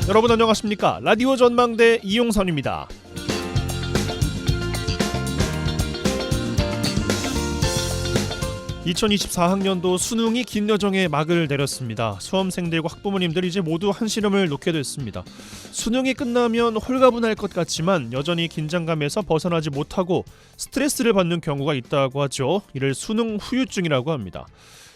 여러분 안녕하십니까? 라디오 전망대 이용선입니다. 2024학년도 수능이 긴 여정에 막을 내렸습니다. 수험생들과 학부모님들이 이제 모두 한시름을 놓게 됐습니다. 수능이 끝나면 홀가분할 것 같지만 여전히 긴장감에서 벗어나지 못하고 스트레스를 받는 경우가 있다고 하죠. 이를 수능 후유증이라고 합니다.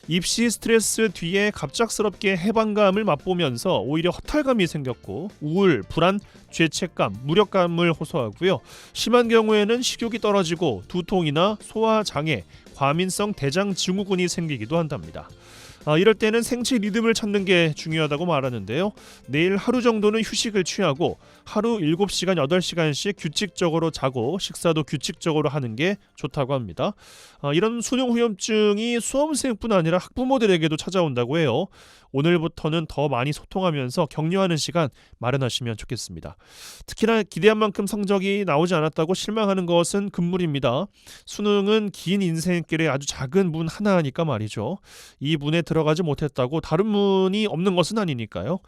입시 스트레스 뒤에 갑작스럽게 해방감을 맛보면서 오히려 허탈감이 생겼고 우울, 불안, 죄책감, 무력감을 호소하고요. 심한 경우에는 식욕이 떨어지고 두통이나 소화장애, 과민성 대장 증후군이 생기기도 한답니다. 이럴 때는 생체 리듬을 찾는 게 중요하다고 말하는데요. 내일 하루 정도는 휴식을 취하고 하루 7시간, 8시간씩 규칙적으로 자고 식사도 규칙적으로 하는 게 좋다고 합니다. 이런 수능 후염증이 수험생뿐 아니라 학부모들에게도 찾아온다고 해요. 오늘부터는 더 많이 소통하면서 격려하는 시간 마련하시면 좋겠습니다. 특히나 기대한 만큼 성적이 나오지 않았다고 실망하는 것은 금물입니다. 수능은 긴 인생길의 아주 작은 문 하나니까 말이죠. 이 문에 들어가지 못했다고 다른 문이 없는 것은 아니니까요.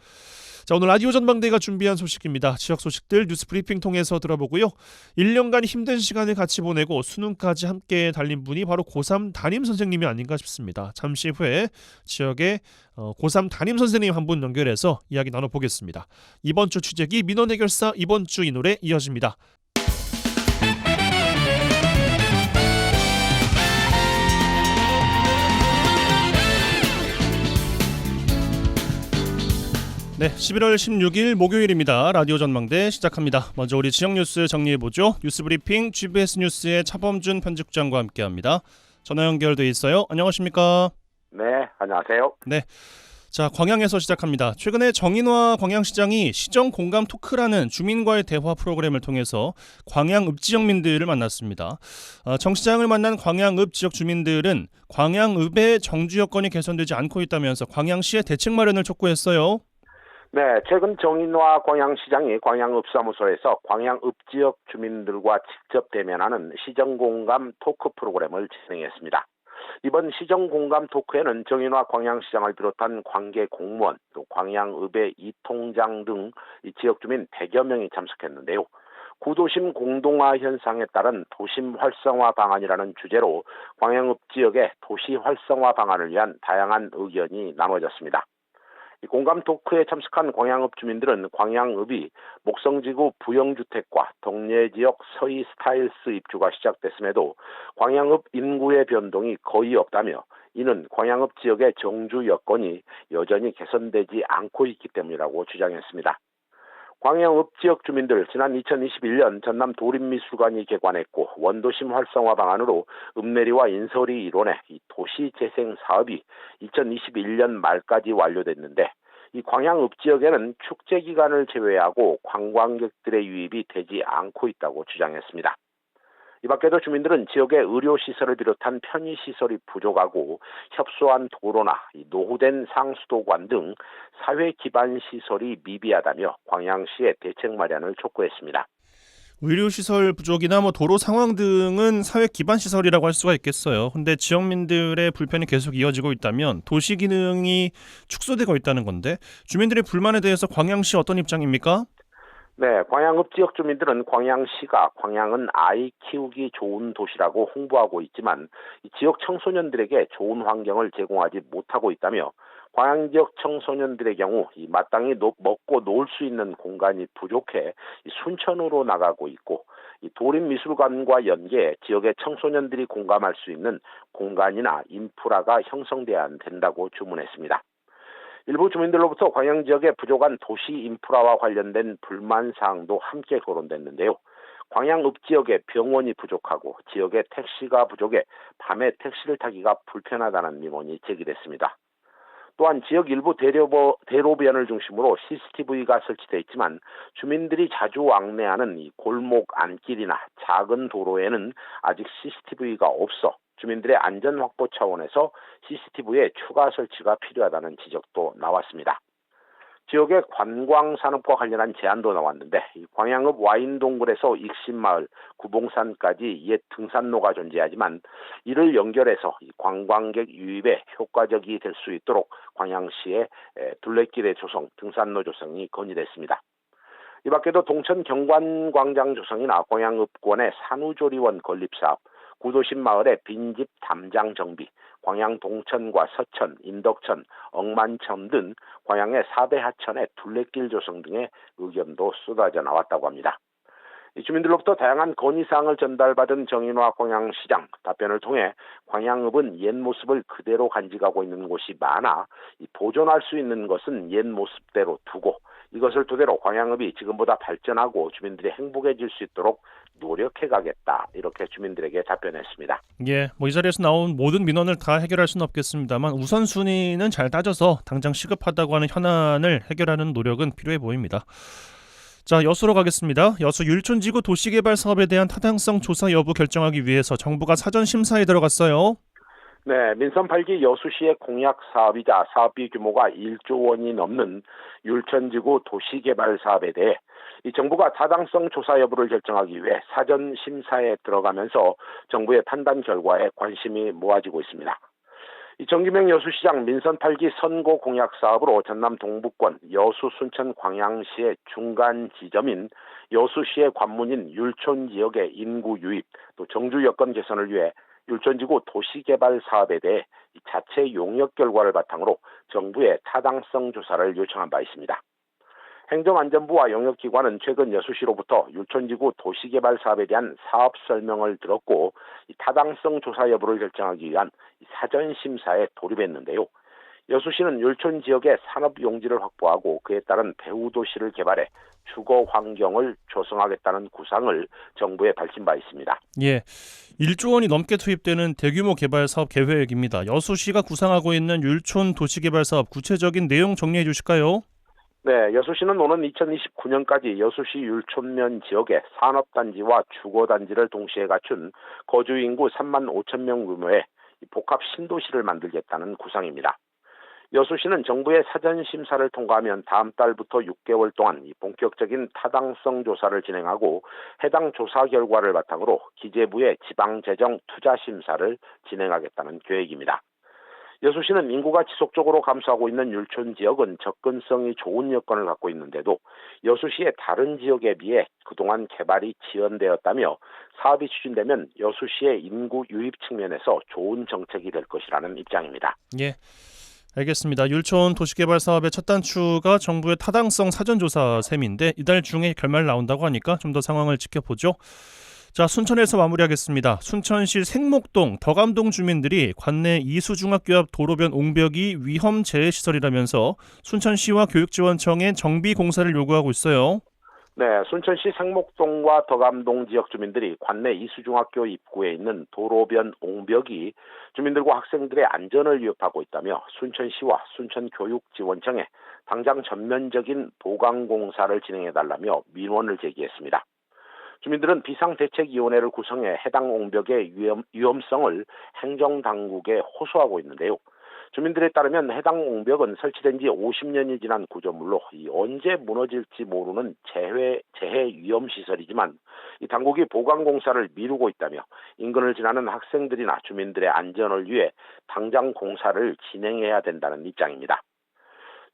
자, 오늘 라디오 전망대가 준비한 소식입니다. 지역 소식들 뉴스 브리핑 통해서 들어보고요. 1년간 힘든 시간을 같이 보내고 수능까지 함께 달린 분이 바로 고3 담임 선생님이 아닌가 싶습니다. 잠시 후에 지역의 고3 담임 선생님 한 분 연결해서 이야기 나눠보겠습니다. 이번 주 취재기 민원 해결사 이번 주 이 노래 이어집니다. 네, 11월 16일 목요일입니다. 라디오 전망대 시작합니다. 먼저 우리 지역 뉴스 정리해보죠. 뉴스 브리핑 GBS 뉴스의 차범준 편집장과 함께합니다. 전화 연결돼 있어요. 안녕하십니까? 네, 안녕하세요. 네, 자, 광양에서 시작합니다. 최근에 정인화 광양시장이 시정 공감 토크라는 주민과의 대화 프로그램을 통해서 광양읍 지역민들을 만났습니다. 정 시장을 만난 광양읍 지역 주민들은 광양읍의 정주 여건이 개선되지 않고 있다면서 광양시의 대책 마련을 촉구했어요. 네, 최근 정인화 광양시장이 광양읍사무소에서 광양읍 지역 주민들과 직접 대면하는 시정공감 토크 프로그램을 진행했습니다. 이번 시정공감 토크에는 정인화 광양시장을 비롯한 관계 공무원, 또 광양읍의 이통장 등 지역 주민 100여 명이 참석했는데요. 구도심 공동화 현상에 따른 도심 활성화 방안이라는 주제로 광양읍 지역의 도시 활성화 방안을 위한 다양한 의견이 나눠졌습니다. 이 공감 토크에 참석한 광양읍 주민들은 광양읍이 목성지구 부영주택과 동래지역 서희 스타일스 입주가 시작됐음에도 광양읍 인구의 변동이 거의 없다며 이는 광양읍 지역의 정주 여건이 여전히 개선되지 않고 있기 때문이라고 주장했습니다. 광양읍 지역 주민들 지난 2021년 전남 도립미술관이 개관했고 원도심 활성화 방안으로 읍내리와 인설이 이론해 이 도시재생 사업이 2021년 말까지 완료됐는데 이 광양읍 지역에는 축제 기간을 제외하고 관광객들의 유입이 되지 않고 있다고 주장했습니다. 이 밖에도 주민들은 지역의 의료시설을 비롯한 편의시설이 부족하고 협소한 도로나 노후된 상수도관 등 사회 기반 시설이 미비하다며 광양시의 대책 마련을 촉구했습니다. 의료시설 부족이나 도로 상황 등은 사회 기반 시설이라고 할 수가 있겠어요. 근데 지역민들의 불편이 계속 이어지고 있다면 도시 기능이 축소되고 있다는 건데 주민들의 불만에 대해서 광양시 어떤 입장입니까? 네, 광양읍 지역 주민들은 광양시가 광양은 아이 키우기 좋은 도시라고 홍보하고 있지만 이 지역 청소년들에게 좋은 환경을 제공하지 못하고 있다며 광양 지역 청소년들의 경우 이 마땅히 먹고 놀 수 있는 공간이 부족해 순천으로 나가고 있고 이 도립미술관과 연계해 지역의 청소년들이 공감할 수 있는 공간이나 인프라가 형성돼야 된다고 주문했습니다. 일부 주민들로부터 광양 지역의 부족한 도시 인프라와 관련된 불만 사항도 함께 거론됐는데요. 광양읍 지역에 병원이 부족하고 지역에 택시가 부족해 밤에 택시를 타기가 불편하다는 민원이 제기됐습니다. 또한 지역 일부 대로변을 중심으로 CCTV가 설치되어 있지만 주민들이 자주 왕래하는 이 골목 안길이나 작은 도로에는 아직 CCTV가 없어 주민들의 안전 확보 차원에서 CCTV의 추가 설치가 필요하다는 지적도 나왔습니다. 지역의 관광 산업과 관련한 제안도 나왔는데 이 광양읍 와인동굴에서 익신마을, 구봉산까지 옛 등산로가 존재하지만 이를 연결해서 이 관광객 유입에 효과적이 될 수 있도록 광양시의 둘레길의 조성, 등산로 조성이 건의됐습니다. 이 밖에도 동천 경관광장 조성이나 광양읍권의 산후조리원 건립사업, 구도심 마을의 빈집 담장 정비, 광양 동천과 서천, 인덕천, 억만천 등 광양의 4대 하천의 둘레길 조성 등의 의견도 쏟아져 나왔다고 합니다. 이 주민들로부터 다양한 건의사항을 전달받은 정인화 광양시장 답변을 통해 광양읍은 옛 모습을 그대로 간직하고 있는 곳이 많아 보존할 수 있는 것은 옛 모습대로 두고 이것을 토대로 광양읍이 지금보다 발전하고 주민들이 행복해질 수 있도록 노력해가겠다 이렇게 주민들에게 답변했습니다. 예, 이 자리에서 나온 모든 민원을 다 해결할 수는 없겠습니다만 우선순위는 잘 따져서 당장 시급하다고 하는 현안을 해결하는 노력은 필요해 보입니다. 자, 여수로 가겠습니다. 여수 율촌지구 도시개발 사업에 대한 타당성 조사 여부 결정하기 위해서 정부가 사전 심사에 들어갔어요. 네, 민선 8기 여수시의 공약 사업이자 사업비 규모가 1조 원이 넘는 율촌지구 도시개발 사업에 대해 이 정부가 타당성 조사 여부를 결정하기 위해 사전 심사에 들어가면서 정부의 판단 결과에 관심이 모아지고 있습니다. 이 정기명 여수시장 민선 8기 선거 공약 사업으로 전남 동부권 여수, 순천, 광양시의 중간 지점인 여수시의 관문인 율촌 지역의 인구 유입, 또 정주 여건 개선을 위해 율촌지구 도시개발 사업에 대해 자체 용역 결과를 바탕으로 정부의 타당성 조사를 요청한 바 있습니다. 행정안전부와 용역기관은 최근 여수시로부터 율촌지구 도시개발 사업에 대한 사업 설명을 들었고 타당성 조사 여부를 결정하기 위한 사전심사에 돌입했는데요. 여수시는 율촌 지역의 산업용지를 확보하고 그에 따른 배후도시를 개발해 주거 환경을 조성하겠다는 구상을 정부에 밝힌 바 있습니다. 예, 1조 원이 넘게 투입되는 대규모 개발 사업 계획입니다. 여수시가 구상하고 있는 율촌 도시개발 사업 구체적인 내용 정리해 주실까요? 네, 여수시는 오는 2029년까지 여수시 율촌면 지역의 산업단지와 주거단지를 동시에 갖춘 거주인구 3만 5천 명 규모의 복합 신도시를 만들겠다는 구상입니다. 여수시는 정부의 사전심사를 통과하면 다음 달부터 6개월 동안 본격적인 타당성 조사를 진행하고 해당 조사 결과를 바탕으로 기재부의 지방재정투자심사를 진행하겠다는 계획입니다. 여수시는 인구가 지속적으로 감소하고 있는 율촌 지역은 접근성이 좋은 여건을 갖고 있는데도 여수시의 다른 지역에 비해 그동안 개발이 지연되었다며 사업이 추진되면 여수시의 인구 유입 측면에서 좋은 정책이 될 것이라는 입장입니다. 예, 알겠습니다. 율촌 도시개발 사업의 첫 단추가 정부의 타당성 사전조사 셈인데 이달 중에 결말 나온다고 하니까 좀 더 상황을 지켜보죠. 자, 순천에서 마무리하겠습니다. 순천시 생목동, 덕암동 주민들이 관내 이수중학교 앞 도로변 옹벽이 위험 재해 시설이라면서 순천시와 교육지원청에 정비 공사를 요구하고 있어요. 네, 순천시 생목동과 덕암동 지역 주민들이 관내 이수중학교 입구에 있는 도로변 옹벽이 주민들과 학생들의 안전을 위협하고 있다며 순천시와 순천교육지원청에 당장 전면적인 보강 공사를 진행해달라며 민원을 제기했습니다. 주민들은 비상대책위원회를 구성해 해당 옹벽의 위험성을 행정당국에 호소하고 있는데요. 주민들에 따르면 해당 옹벽은 설치된 지 50년이 지난 구조물로 언제 무너질지 모르는 재해 위험 시설이지만 이 당국이 보강 공사를 미루고 있다며 인근을 지나는 학생들이나 주민들의 안전을 위해 당장 공사를 진행해야 된다는 입장입니다.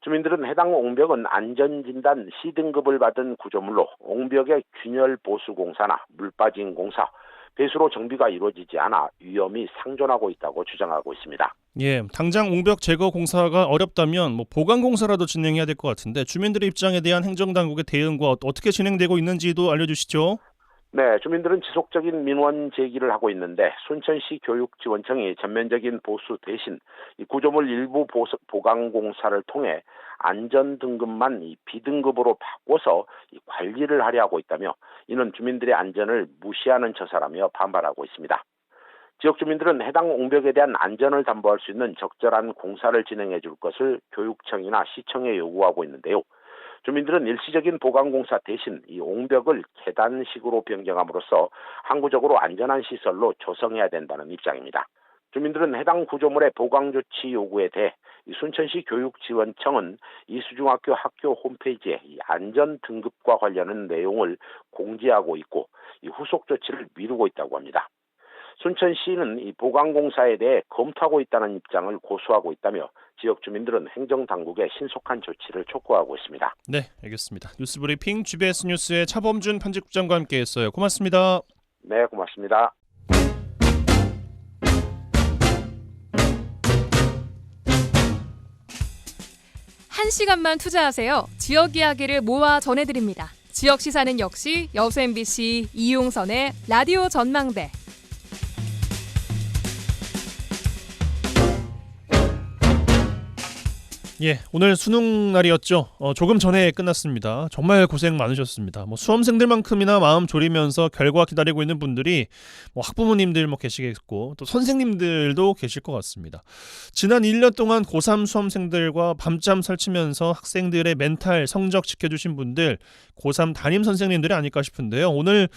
주민들은 해당 옹벽은 안전진단 C등급을 받은 구조물로 옹벽의 균열 보수 공사나 물 빠진 공사, 배수로 정비가 이루어지지 않아 위험이 상존하고 있다고 주장하고 있습니다. 예, 당장 옹벽 제거 공사가 어렵다면 보강 공사라도 진행해야 될 것 같은데 주민들의 입장에 대한 행정당국의 대응과 어떻게 진행되고 있는지도 알려주시죠. 네, 주민들은 지속적인 민원 제기를 하고 있는데 순천시 교육지원청이 전면적인 보수 대신 이 구조물 일부 보강 공사를 통해 안전 등급만 B등급으로 바꿔서 관리를 하려 하고 있다며 이는 주민들의 안전을 무시하는 처사라며 반발하고 있습니다. 지역 주민들은 해당 옹벽에 대한 안전을 담보할 수 있는 적절한 공사를 진행해 줄 것을 교육청이나 시청에 요구하고 있는데요. 주민들은 일시적인 보강공사 대신 이 옹벽을 계단식으로 변경함으로써 항구적으로 안전한 시설로 조성해야 된다는 입장입니다. 주민들은 해당 구조물의 보강 조치 요구에 대해 이 순천시 교육지원청은 이수중학교 학교 홈페이지에 이 안전 등급과 관련한 내용을 공지하고 있고 이 후속 조치를 미루고 있다고 합니다. 순천시는 이 보강공사에 대해 검토하고 있다는 입장을 고수하고 있다며 지역 주민들은 행정당국의 신속한 조치를 촉구하고 있습니다. 네, 알겠습니다. 뉴스브리핑 GBS 뉴스의 차범준 편집국장과 함께했어요. 고맙습니다. 네, 고맙습니다. 한 시간만 투자하세요. 지역 이야기를 모아 전해드립니다. 지역 시사는 역시 여수 MBC 이용선의 라디오 전망대. 예, 오늘 수능 날이었죠. 조금 전에 끝났습니다. 정말 고생 많으셨습니다. 수험생들만큼이나 마음 졸이면서 결과 기다리고 있는 분들이 학부모님들 계시겠고 또 선생님들도 계실 것 같습니다. 지난 1년 동안 고3 수험생들과 밤잠 설치면서 학생들의 멘탈 성적 지켜주신 분들 고3 담임 선생님들이 아닐까 싶은데요. 오늘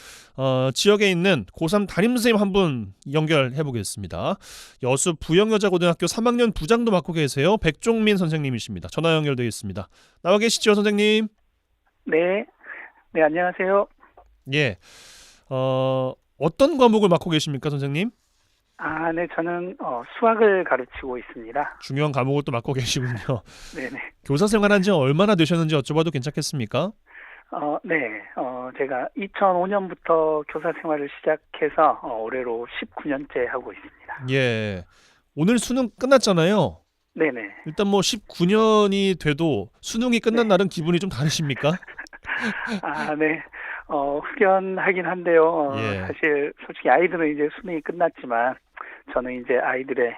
지역에 있는 고3 담임 선생님 한 분 연결해 보겠습니다. 여수 부영여자고등학교 3학년 부장도 맡고 계세요. 백종민 선생님이십니다. 전화 연결되어 있습니다. 나와 계시죠, 선생님? 네, 안녕하세요. 예, 어떤 과목을 맡고 계십니까, 선생님? 네, 저는 수학을 가르치고 있습니다. 중요한 과목을 또 맡고 계시군요. 네네. 교사 생활한 지 얼마나 되셨는지 여쭤봐도 괜찮겠습니까? 네, 제가 2005년부터 교사 생활을 시작해서 올해로 19년째 하고 있습니다. 예, 오늘 수능 끝났잖아요. 네네. 일단 19년이 돼도 수능이 끝난 날은 기분이 좀 다르십니까? 네. 후련하긴 한데요. 예. 사실 솔직히 아이들은 이제 수능이 끝났지만 저는 이제 아이들의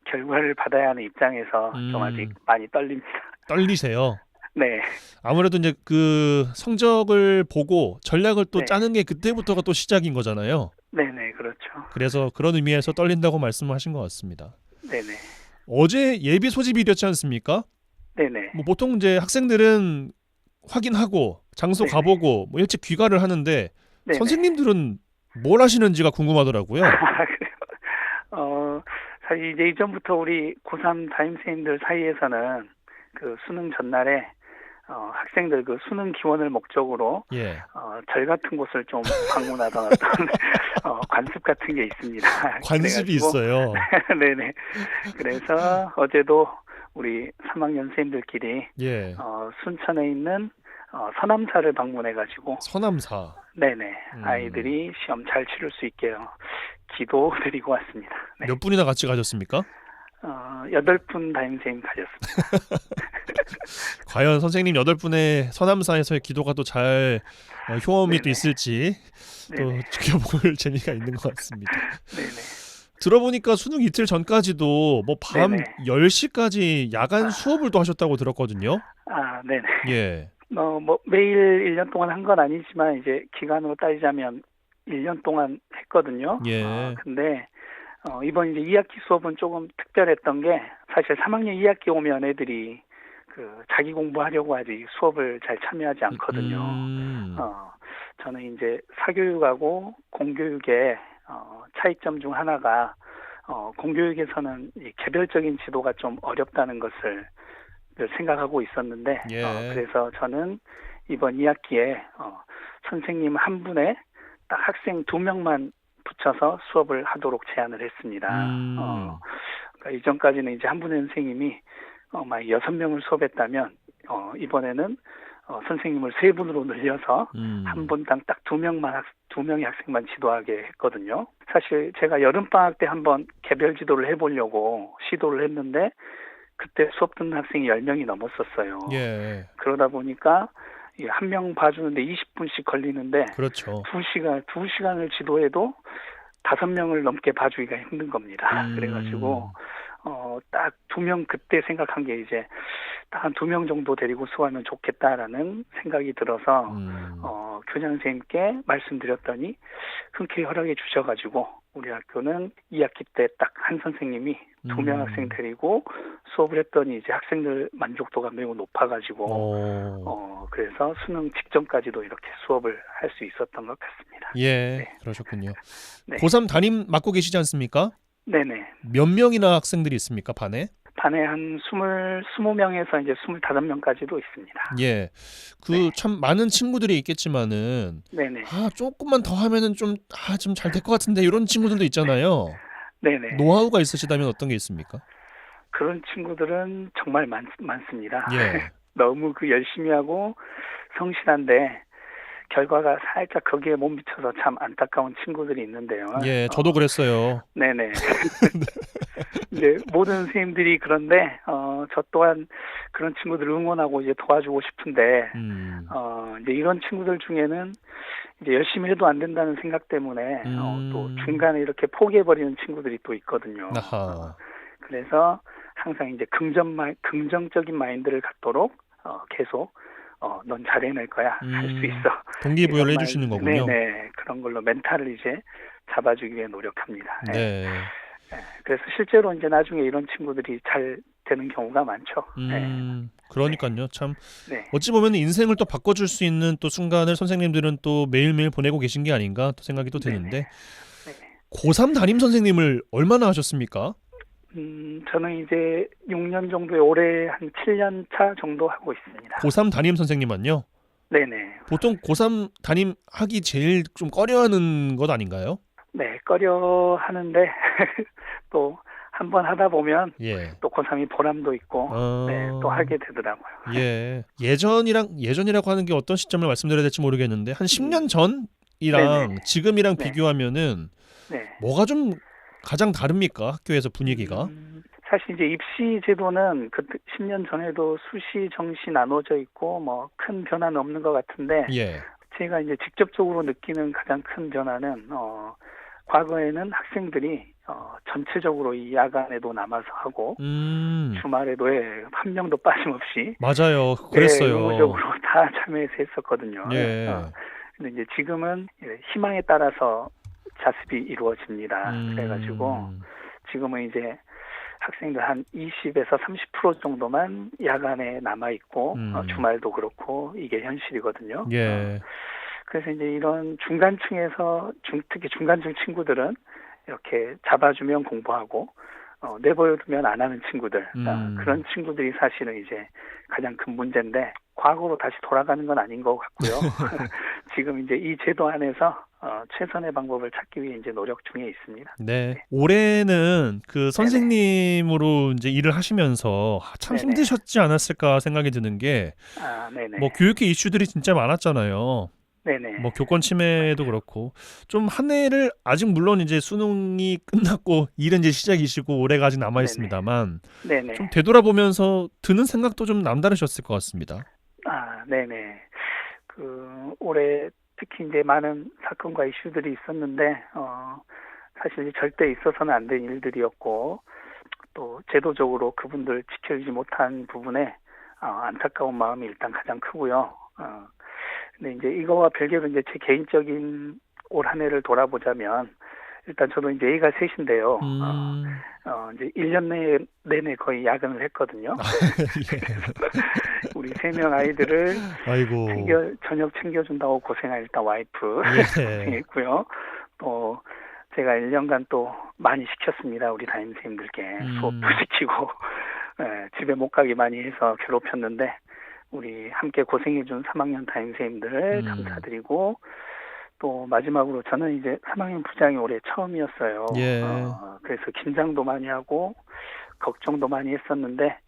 결과를 받아야 하는 입장에서 좀 아직 많이 떨립니다. 떨리세요? 네. 아무래도 이제 그 성적을 보고 전략을 또 네. 짜는 게 그때부터가 또 시작인 거잖아요. 네네, 그렇죠. 그래서 그런 의미에서 떨린다고 말씀하신 것 같습니다. 네네. 어제 예비 소집일이었지 않습니까? 네네. 보통 이제 학생들은 확인하고 장소 네네. 가보고 일찍 귀가를 하는데 네네. 선생님들은 뭘 하시는지가 궁금하더라고요. 그래요? 사실 이제 이전부터 우리 고3 담임선생님들 사이에서는 그 수능 전날에 학생들 그 수능 기원을 목적으로 예. 절 같은 곳을 좀 방문하던 어떤 관습 같은 게 있습니다. 관습이 그래가지고, 있어요. 네네. 그래서 어제도 우리 3학년 선생님들끼리 예. 순천에 있는 서남사를 방문해가지고 서남사. 네네. 아이들이 시험 잘 치를 수 있게요. 기도 드리고 왔습니다. 네. 몇 분이나 같이 가셨습니까? 8분 담임선생님 가셨습니다. 과연 선생님 8분의 서남사에서의 기도가 또 잘 효험이 또 네네. 있을지 또 네네. 지켜볼 재미가 있는 것 같습니다. 네네. 들어보니까 수능 이틀 전까지도 밤 네네. 10시까지 야간 수업을 또 하셨다고 들었거든요. 네네. 예. 매일 1년 동안 한 건 아니지만 이제 기간으로 따지자면 1년 동안 했거든요. 예. 근데 이번 이제 2학기 수업은 조금 특별했던 게 사실 3학년 2학기 오면 애들이 그 자기 공부하려고 하지 수업을 잘 참여하지 않거든요. 저는 이제 사교육하고 공교육의 차이점 중 하나가 공교육에서는 이 개별적인 지도가 좀 어렵다는 것을 생각하고 있었는데 예. 그래서 저는 이번 2학기에 선생님 한 분에 딱 학생 2명만 붙여서 수업을 하도록 제안을 했습니다. 그러니까 이전까지는 이제 한 분의 선생님이 막 6명을 수업했다면 이번에는 선생님을 3분으로 늘려서 한 분당 딱 2명의 학생만 지도하게 했거든요. 사실 제가 여름방학 때 한번 개별 지도를 해보려고 시도를 했는데 그때 수업 듣는 학생이 10명이 넘었었어요. 예. 그러다 보니까 한 명 봐주는데 20분씩 걸리는데 그렇죠. 2시간을 지도해도 5명을 넘게 봐주기가 힘든 겁니다. 그래가지고 딱 2명 그때 생각한 게 이제 딱 한 2명 정도 데리고 수업하면 좋겠다라는 생각이 들어서 교장 선생님께 말씀드렸더니 흔쾌히 허락해 주셔가지고 우리 학교는 2학기 때 딱 한 선생님이 2명 학생 데리고 수업을 했더니 이제 학생들 만족도가 매우 높아가지고 그래서 수능 직전까지도 이렇게 수업을 할 수 있었던 것 같습니다. 예, 네. 그러셨군요. 네. 고3 담임 맡고 계시지 않습니까? 네네. 몇 명이나 학생들이 있습니까, 반에? 반에 한 20명에서 이제 25명까지도 있습니다. 예. 네. 참 많은 친구들이 있겠지만은 네네. 조금만 더 하면은 좀 잘 될 것 같은데 이런 친구들도 있잖아요. 네네. 노하우가 있으시다면 어떤 게 있습니까? 그런 친구들은 정말 많습니다. 예. 너무 열심히 하고 성실한데 결과가 살짝 거기에 못 미쳐서 참 안타까운 친구들이 있는데요. 예, 저도 그랬어요. 네네. 이제 모든 선생님들이 그런데 저 또한 그런 친구들을 응원하고 이제 도와주고 싶은데 이제 이런 친구들 중에는 이제 열심히 해도 안 된다는 생각 때문에 또 중간에 이렇게 포기해버리는 친구들이 또 있거든요. 아하. 그래서 항상 이제 긍정적인 마인드를 갖도록 계속 넌 잘해낼 거야. 할 수 있어. 동기부여를 이런 해주시는 거군요. 네네. 그런 걸로 멘탈을 이제 잡아주기 위해 노력합니다. 네. 네. 네. 그래서 실제로 이제 나중에 이런 친구들이 잘 되는 경우가 많죠. 네. 그러니까요. 참 네. 어찌 보면 인생을 또 바꿔줄 수 있는 또 순간을 선생님들은 또 매일매일 보내고 계신 게 아닌가 또 생각이 또 드는데 네네. 고3 담임 선생님을 얼마나 하셨습니까? 저는 이제 6년 정도에 올해 한 7년 차 정도 하고 있습니다. 고3 담임 선생님만요? 네네. 보통 고3 담임 하기 제일 좀 꺼려하는 것 아닌가요? 네, 꺼려 하는데 또 한 번 하다 보면 예. 또 고3이 보람도 있고 네, 또 하게 되더라고요. 예. 예전이라고 하는 게 어떤 시점을 말씀드려야 될지 모르겠는데 한 10년 전이랑 네네. 지금이랑 네. 비교하면은 네. 뭐가 좀 가장 다릅니까? 학교에서 분위기가? 사실 이제 입시 제도는 그 10년 전에도 수시, 정시 나눠져 있고 뭐 큰 변화는 없는 것 같은데 예. 제가 이제 직접적으로 느끼는 가장 큰 변화는 과거에는 학생들이 전체적으로 이 야간에도 남아서 하고 주말에도 한 명도 빠짐없이 맞아요. 그랬어요. 의무적으로 다 참여해서 했었거든요. 예. 근데 이제 지금은 희망에 따라서 자습이 이루어집니다. 그래가지고 지금은 이제 학생들 한 20에서 30% 정도만 야간에 남아 있고 주말도 그렇고 이게 현실이거든요. 예. 그래서 이제 이런 중간층에서 특히 중간층 친구들은 이렇게 잡아주면 공부하고 내버려두면 안 하는 친구들 그런 친구들이 사실은 이제 가장 큰 문제인데 과거로 다시 돌아가는 건 아닌 것 같고요. 지금 이제 이 제도 안에서 최선의 방법을 찾기 위해 이제 노력 중에 있습니다. 네. 올해는 그 선생님으로 이제 일을 하시면서 참 네네. 힘드셨지 않았을까 생각이 드는 게 네네. 뭐 교육계 이슈들이 진짜 많았잖아요. 네네. 뭐 교권 침해도 그렇고 좀 한 해를 아직 물론 이제 수능이 끝났고 일은 이제 시작이시고 올해가 아직 남아 있습니다만 네네. 좀 되돌아보면서 드는 생각도 좀 남다르셨을 것 같습니다. 네네. 올해 특히 이제 많은 사건과 이슈들이 있었는데 사실 절대 있어서는 안 된 일들이었고 또 제도적으로 그분들 지켜주지 못한 부분에 안타까운 마음이 일단 가장 크고요. 근데 이제 이거와 별개로 이제 제 개인적인 올 한 해를 돌아보자면 일단 저도 이제 애가 셋인데요. 이제 1년 내내 거의 야근을 했거든요. 우리 3명 아이들을 아이고. 저녁 챙겨준다고 고생한 일단 와이프 고생했고요. 또 제가 1년간 또 많이 시켰습니다. 우리 담임 선생님들께 수업도 시키고 집에 못 가게 많이 해서 괴롭혔는데 우리 함께 고생해준 3학년 담임 선생님들 감사드리고 또 마지막으로 저는 이제 3학년 부장이 올해 처음이었어요. 예. 그래서 긴장도 많이 하고 걱정도 많이 했었는데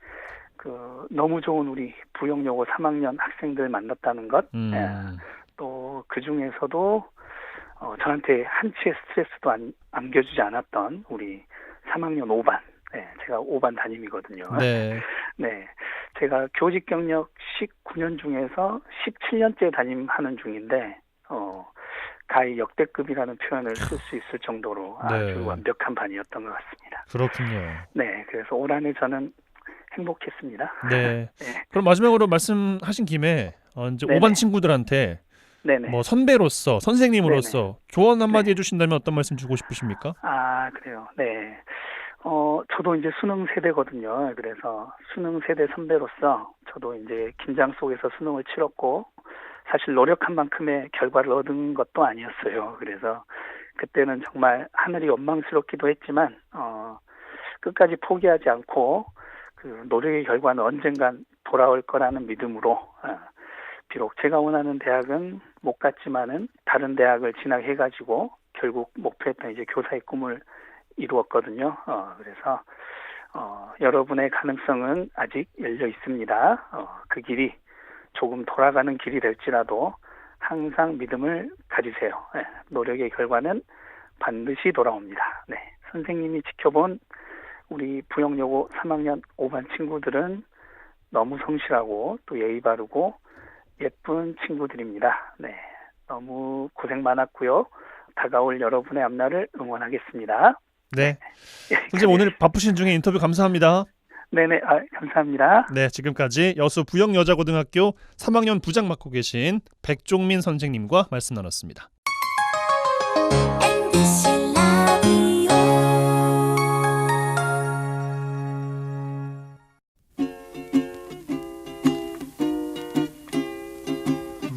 너무 좋은 우리 부영여고 3학년 학생들 만났다는 것, 또 그 중에서도 저한테 한치의 스트레스도 안겨주지 않았던 우리 3학년 5반, 제가 5반 담임이거든요. 네. 네, 제가 교직 경력 19년 중에서 17년째 담임하는 중인데 가히 역대급이라는 표현을 쓸 수 있을 정도로 아주 완벽한 반이었던 것 같습니다. 그렇군요. 네, 그래서 올 한 해 저는 행복했습니다. 네. 그럼 마지막으로 말씀하신 김에 이제 5반 친구들한테 뭐 선배로서 선생님으로서 조언 한마디 해주신다면 어떤 말씀 주고 싶으십니까? 그래요. 네. 저도 이제 수능 세대거든요. 그래서 수능 세대 선배로서 저도 이제 긴장 속에서 수능을 치렀고 사실 노력한 만큼의 결과를 얻은 것도 아니었어요. 그래서 그때는 정말 하늘이 원망스럽기도 했지만 끝까지 포기하지 않고 그 노력의 결과는 언젠간 돌아올 거라는 믿음으로 비록 제가 원하는 대학은 못 갔지만은 다른 대학을 진학해가지고 결국 목표했던 이제 교사의 꿈을 이루었거든요. 그래서 여러분의 가능성은 아직 열려 있습니다. 그 길이 조금 돌아가는 길이 될지라도 항상 믿음을 가지세요. 노력의 결과는 반드시 돌아옵니다. 네, 선생님이 지켜본 우리 부영여고 3학년 5반 친구들은 너무 성실하고 또 예의 바르고 예쁜 친구들입니다. 네, 너무 고생 많았고요. 다가올 여러분의 앞날을 응원하겠습니다. 네. 선생님 오늘 바쁘신 중에 인터뷰 감사합니다. 네네, 감사합니다. 네, 지금까지 여수 부영여자고등학교 3학년 부장 맡고 계신 백종민 선생님과 말씀 나눴습니다. MBC 라디오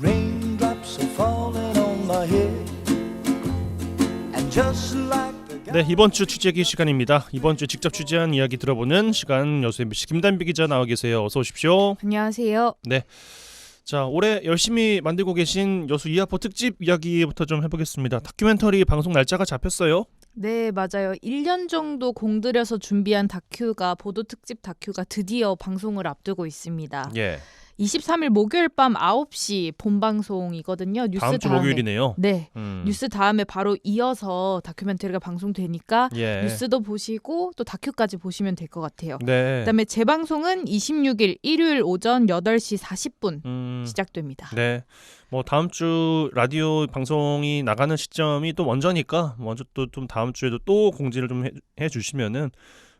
Raindrops are falling on my head and just like 네, 이번 주 취재기 시간입니다. 이번 주 직접 취재한 이야기 들어보는 시간 여수 MBC 김단비 기자 나와 계세요. 어서 오십시오. 안녕하세요. 네. 자, 올해 열심히 만들고 계신 여수 이하포 특집 이야기부터 좀 해보겠습니다. 다큐멘터리 방송 날짜가 잡혔어요. 네, 맞아요. 1년 정도 공들여서 준비한 다큐가 보도 특집 다큐가 드디어 방송을 앞두고 있습니다. 예. 23일 목요일 밤 9시 본방송이거든요. 뉴스 다음 주 다음에. 목요일이네요. 네. 뉴스 다음에 바로 이어서 다큐멘터리가 방송되니까 예. 뉴스도 보시고 또 다큐까지 보시면 될 것 같아요. 네. 그다음에 재방송은 26일 일요일 오전 8시 40분 시작됩니다. 네. 뭐 다음 주 라디오 방송이 나가는 시점이 또 먼저니까 먼저 또 좀 다음 주에도 또 공지를 좀 해 주시면은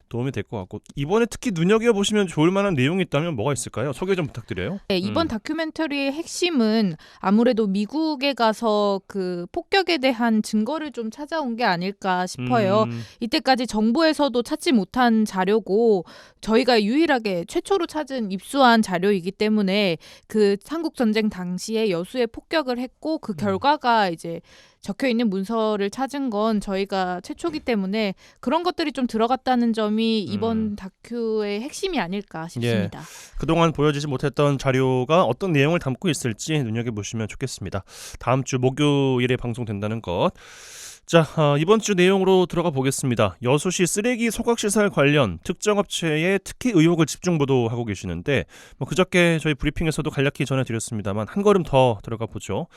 도움이 될 것 같고, 이번에 특히 눈여겨보시면 좋을 만한 내용이 있다면 뭐가 있을까요? 소개 좀 부탁드려요. 네, 이번 다큐멘터리의 핵심은 아무래도 미국에 가서 그 폭격에 대한 증거를 좀 찾아온 게 아닐까 싶어요. 이때까지 정부에서도 찾지 못한 자료고 저희가 유일하게 최초로 찾은 입수한 자료이기 때문에 그 한국전쟁 당시에 여수에 폭격을 했고 그 결과가 이제 적혀있는 문서를 찾은 건 저희가 최초기 때문에 그런 것들이 좀 들어갔다는 점이 이번 다큐의 핵심이 아닐까 싶습니다. 예. 그동안 보여지지 못했던 자료가 어떤 내용을 담고 있을지 눈여겨보시면 좋겠습니다. 다음 주 목요일에 방송된다는 것. 자, 이번 주 내용으로 들어가 보겠습니다. 여수시 쓰레기 소각시설 관련 특정 업체의 특혜 의혹을 집중 보도하고 계시는데 그저께 저희 브리핑에서도 간략히 전해드렸습니다만 한 걸음 더 들어가 보죠.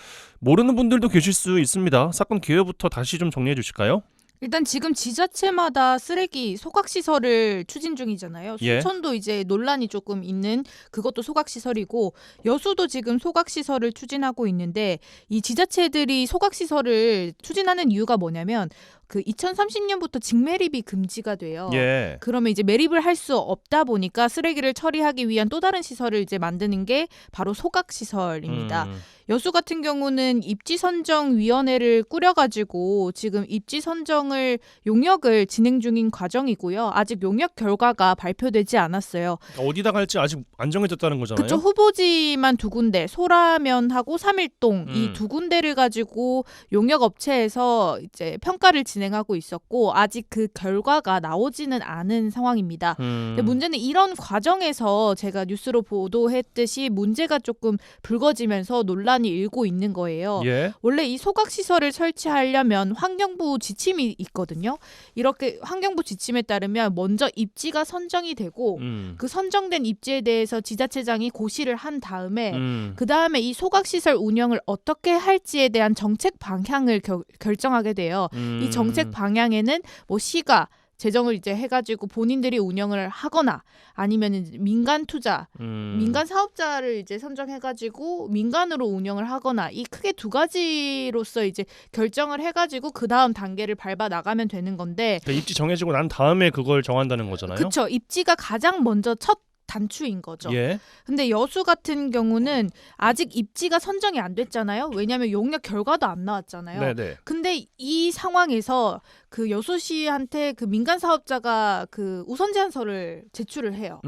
모르는 분들도 계실 수 있습니다. 사건 개요부터 다시 좀 정리해 주실까요? 일단 지금 지자체마다 쓰레기 소각시설을 추진 중이잖아요. 예. 순천도 이제 논란이 조금 있는 그것도 소각시설이고 여수도 지금 소각시설을 추진하고 있는데 이 지자체들이 소각시설을 추진하는 이유가 뭐냐면 그 2030년부터 직매립이 금지가 돼요. 예. 그러면 이제 매립을 할 수 없다 보니까 쓰레기를 처리하기 위한 또 다른 시설을 이제 만드는 게 바로 소각시설입니다. 여수 같은 경우는 입지선정위원회를 꾸려가지고 지금 입지선정을 용역을 진행 중인 과정이고요. 아직 용역 결과가 발표되지 않았어요. 어디다 갈지 아직 안 정해졌다는 거잖아요. 그쵸. 후보지만 두 군데, 소라면하고 삼일동 이 두 군데를 가지고 용역업체에서 이제 평가를 진행하고 있었고 아직 그 결과가 나오지는 않은 상황입니다. 근데 문제는 이런 과정에서 제가 뉴스로 보도했듯이 문제가 조금 불거지면서 논란이 일고 있는 거예요. 예. 원래 이 소각시설을 설치하려면 환경부 지침이 있거든요. 이렇게 환경부 지침에 따르면 먼저 입지가 선정이 되고 그 선정된 입지에 대해서 지자체장이 고시를 한 다음에 그 다음에 이 소각시설 운영을 어떻게 할지에 대한 정책 방향을 결정하게 돼요. 이 정책 방향에는 뭐 시가 재정을 이제 해가지고 본인들이 운영을 하거나 아니면 민간 투자, 민간 사업자를 이제 선정해가지고 민간으로 운영을 하거나 이 크게 두 가지로서 이제 결정을 해가지고 그 다음 단계를 밟아 나가면 되는 건데. 그러니까 입지 정해지고 난 다음에 그걸 정한다는 거잖아요. 그렇죠. 입지가 가장 먼저 첫 단추인 거죠. 예. 근데 여수 같은 경우는 아직 입지가 선정이 안 됐잖아요. 왜냐하면 용역 결과도 안 나왔잖아요. 네네. 근데 이 상황에서 그 여수시한테 그 민간 사업자가 그 우선 제안서를 제출을 해요.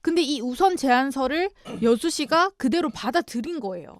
근데 이 우선 제안서를 여수시가 그대로 받아들인 거예요.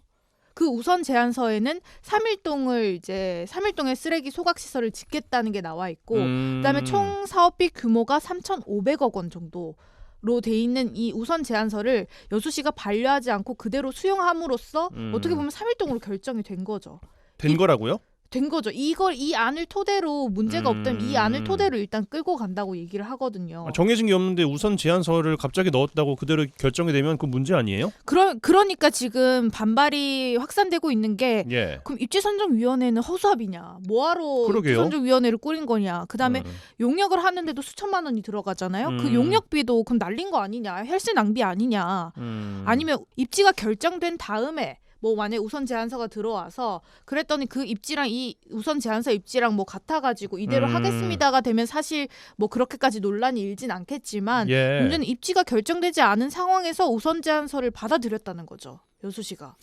그 우선 제안서에는 3일동에 쓰레기 소각 시설을 짓겠다는 게 나와 있고 그다음에 총 사업비 규모가 3,500억 원 정도. 로 돼 있는 이 우선 제안서를 여수시가 반려하지 않고 그대로 수용함으로써 어떻게 보면 3일동으로 결정이 된 거죠. 된 거라고요? 된 거죠. 이 안을 토대로 문제가 없다면 이 안을 토대로 일단 끌고 간다고 얘기를 하거든요. 정해진 게 없는데 우선 제안서를 갑자기 넣었다고 그대로 결정이 되면 그 문제 아니에요? 그러니까 지금 반발이 확산되고 있는 게 예. 그럼 입지선정위원회는 허수아비냐? 뭐하러 그러게요. 입지선정위원회를 꾸린 거냐? 그다음에 용역을 하는데도 수천만 원이 들어가잖아요. 그 용역비도 그럼 날린 거 아니냐? 혈세 낭비 아니냐? 아니면 입지가 결정된 다음에 뭐 만약 우선 제안서가 들어와서 그랬더니 그 입지랑 이 우선 제안서 입지랑 뭐 같아가지고 이대로 하겠습니다가 되면 사실 뭐 그렇게까지 논란이 일진 않겠지만 예. 문제는 입지가 결정되지 않은 상황에서 우선 제안서를 받아들였다는 거죠. 여수시가.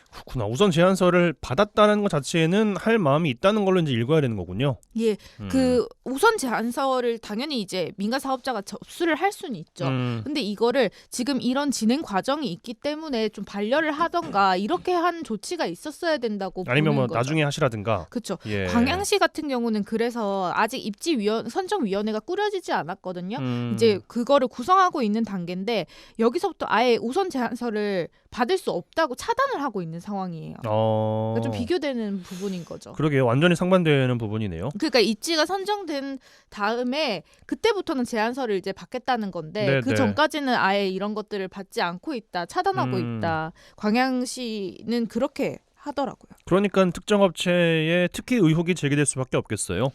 그렇구나. 우선 제안서를 받았다는 것 자체는 할 마음이 있다는 걸로 이제 읽어야 되는 거군요. 예, 그 우선 제안서를 당연히 이제 민간 사업자가 접수를 할 수는 있죠. 근데 이거를 지금 이런 진행 과정이 있기 때문에 좀 반려를 하던가 이렇게 한 조치가 있었어야 된다고 아니면 보는 뭐 거죠. 나중에 하시라든가. 그렇죠. 예. 광양시 같은 경우는 그래서 아직 선정위원회가 꾸려지지 않았거든요. 이제 그거를 구성하고 있는 단계인데 여기서부터 아예 우선 제안서를 받을 수 없다고 차단을 하고 있는 상황이에요. 그러니까 좀 비교되는 부분인 거죠. 그러게요. 완전히 상반되는 부분이네요. 그러니까 입지가 선정된 다음에 그때부터는 제안서를 이제 받겠다는 건데 네네. 그 전까지는 아예 이런 것들을 받지 않고 있다, 차단하고 있다. 광양시는 그렇게 하더라고요. 그러니까 특정 업체에 특히 의혹이 제기될 수밖에 없겠어요.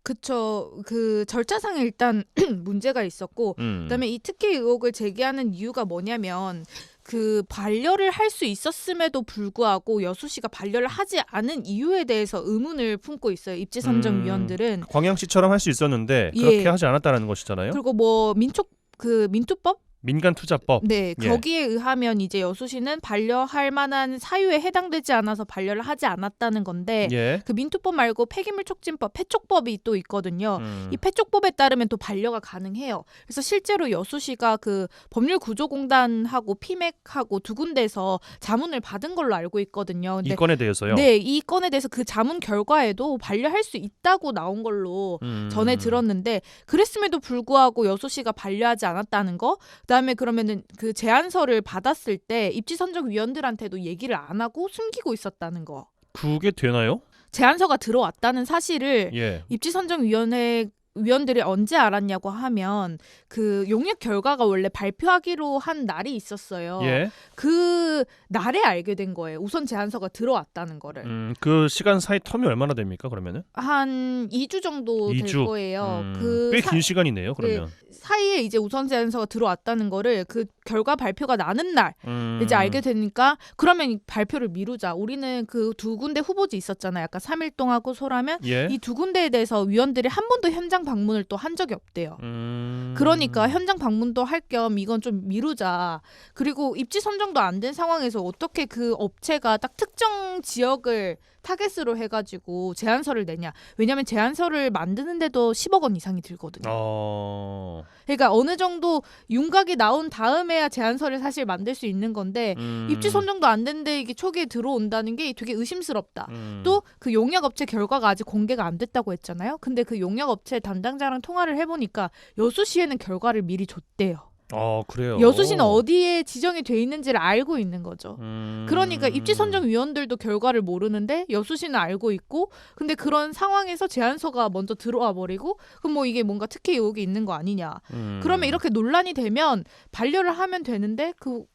그쵸. 그 절차상에 일단 문제가 있었고 그다음에 이 특혜 의혹을 제기하는 이유가 뭐냐면 그 반려를 할 수 있었음에도 불구하고 여수시가 반려를 하지 않은 이유에 대해서 의문을 품고 있어요. 입지선정위원들은. 광양시처럼 할 수 있었는데 예. 그렇게 하지 않았다는 것이잖아요. 그리고 뭐 민투법? 민간투자법. 네, 예. 거기에 의하면 이제 여수시는 반려할 만한 사유에 해당되지 않아서 반려를 하지 않았다는 건데 예. 그 민투법 말고 폐기물 촉진법, 폐촉법이 또 있거든요. 이 폐촉법에 따르면 또 반려가 가능해요. 그래서 실제로 여수시가 그 법률구조공단하고 피맥하고 두 군데에서 자문을 받은 걸로 알고 있거든요. 근데 이 건에 대해서요. 네, 이 건에 대해서 그 자문 결과에도 반려할 수 있다고 나온 걸로 전에 들었는데 그랬음에도 불구하고 여수시가 반려하지 않았다는 거. 그다음에 그러면은 그 제안서를 받았을 때 입지선정위원들한테도 얘기를 안 하고 숨기고 있었다는 거. 그게 되나요? 제안서가 들어왔다는 사실을 예. 입지선정위원들이 언제 알았냐고 하면 그 용역 결과가 원래 발표하기로 한 날이 있었어요. 예. 그 날에 알게 된 거예요. 우선 제안서가 들어왔다는 거를. 그 시간 사이 텀이 얼마나 됩니까? 그러면은? 한 2주 정도 2주? 될 거예요. 꽤 긴 시간이네요. 그러면. 사이에 이제 우선 제안서가 들어왔다는 거를 그 결과 발표가 나는 날 이제 알게 되니까 그러면 발표를 미루자. 우리는 그 두 군데 후보지 있었잖아요. 아까 3일동하고 소라면 예. 이 두 군데에 대해서 위원들이 한 번도 현장 방문을 또 한 적이 없대요. 그러니까 현장 방문도 할 겸 이건 좀 미루자. 그리고 입지 선정도 안 된 상황에서 어떻게 그 업체가 딱 특정 지역을 타겟으로 해가지고 제안서를 내냐. 왜냐하면 제안서를 만드는데도 10억 원 이상이 들거든요. 그러니까 어느 정도 윤곽이 나온 다음에야 제안서를 사실 만들 수 있는 건데 입지 선정도 안 됐는데 이게 초기에 들어온다는 게 되게 의심스럽다. 또 그 용역업체 결과가 아직 공개가 안 됐다고 했잖아요. 근데 그 용역업체 담당자랑 통화를 해보니까 여수시에는 결과를 미리 줬대요. 그래요. 여수시는 어디에 지정이 돼 있는지를 알고 있는 거죠. 그러니까 입지선정위원들도 결과를 모르는데 여수시는 알고 있고 근데 그런 상황에서 제안서가 먼저 들어와 버리고 그럼 뭐 이게 뭔가 특혜 의혹이 있는 거 아니냐. 그러면 이렇게 논란이 되면 반려를 하면 되는데